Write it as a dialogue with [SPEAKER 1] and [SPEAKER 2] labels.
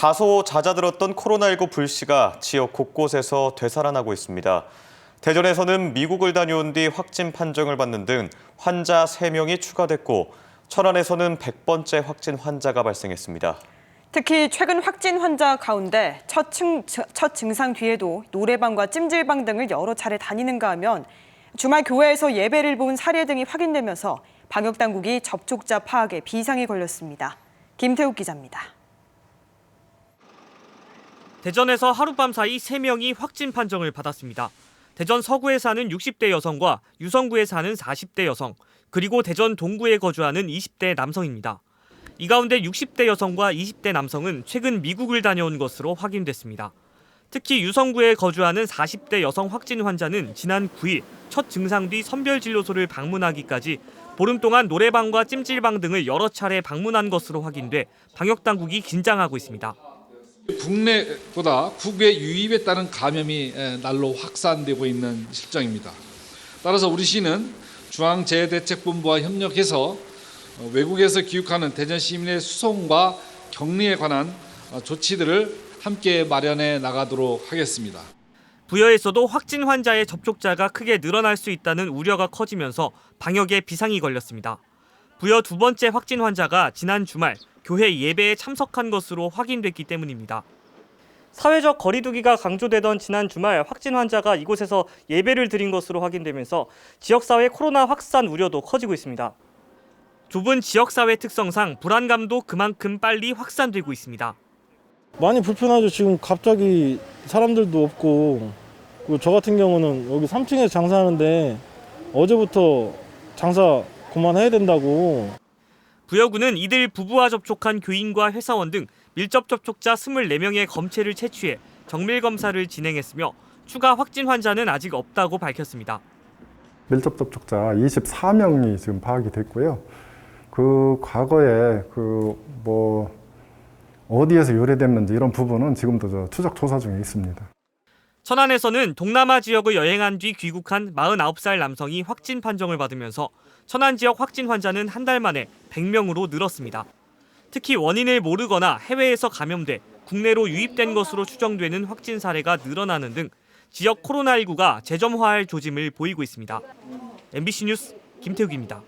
[SPEAKER 1] 다소 잦아들었던 코로나19 불씨가 지역 곳곳에서 되살아나고 있습니다. 대전에서는 미국을 다녀온 뒤 확진 판정을 받는 등 환자 3명이 추가됐고, 천안에서는 100번째 확진 환자가 발생했습니다.
[SPEAKER 2] 특히 최근 확진 환자 가운데 첫 증상 뒤에도 노래방과 찜질방 등을 여러 차례 다니는가 하면 주말 교회에서 예배를 본 사례 등이 확인되면서 방역당국이 접촉자 파악에 비상이 걸렸습니다. 김태욱 기자입니다.
[SPEAKER 3] 대전에서 하룻밤 사이 3명이 확진 판정을 받았습니다. 대전 서구에 사는 60대 여성과 유성구에 사는 40대 여성, 그리고 대전 동구에 거주하는 20대 남성입니다. 이 가운데 60대 여성과 20대 남성은 최근 미국을 다녀온 것으로 확인됐습니다. 특히 유성구에 거주하는 40대 여성 확진 환자는 지난 9일 첫 증상 뒤 선별진료소를 방문하기까지 보름 동안 노래방과 찜질방 등을 여러 차례 방문한 것으로 확인돼 방역당국이 긴장하고 있습니다.
[SPEAKER 4] 국내보다 국외 유입에 따른 감염이 날로 확산되고 있는 실정입니다. 따라서 우리 시는 중앙재해대책본부와 협력해서 외국에서 귀국하는 대전 시민의 수송과 격리에 관한 조치들을 함께 마련해 나가도록 하겠습니다.
[SPEAKER 3] 부여에서도 확진 환자의 접촉자가 크게 늘어날 수 있다는 우려가 커지면서 방역에 비상이 걸렸습니다. 부여 두 번째 확진 환자가 지난 주말 교회 예배에 참석한 것으로 확인됐기 때문입니다. 사회적 거리두기가 강조되던 지난 주말 확진 환자가 이곳에서 예배를 드린 것으로 확인되면서 지역사회 코로나 확산 우려도 커지고 있습니다. 좁은 지역사회 특성상 불안감도 그만큼 빨리 확산되고 있습니다.
[SPEAKER 5] 많이 불편하죠. 지금 갑자기 사람들도 없고, 그리고 저 같은 경우는 여기 3층에서 장사하는데 어제부터 장사 그만해야 된다고.
[SPEAKER 3] 부여구는 이들 부부와 접촉한 교인과 회사원 등 밀접 접촉자 24명의 검체를 채취해 정밀 검사를 진행했으며 추가 확진 환자는 아직 없다고 밝혔습니다.
[SPEAKER 6] 밀접 접촉자 24명이 지금 파악이 됐고요. 그 과거에 어디에서 유래됐는지 이런 부분은 지금도 추적 조사 중에 있습니다.
[SPEAKER 3] 천안에서는 동남아 지역을 여행한 뒤 귀국한 49살 남성이 확진 판정을 받으면서 천안 지역 확진 환자는 한 달 만에 100명으로 늘었습니다. 특히 원인을 모르거나 해외에서 감염돼 국내로 유입된 것으로 추정되는 확진 사례가 늘어나는 등 지역 코로나19가 재점화할 조짐을 보이고 있습니다. MBC 뉴스 김태욱입니다.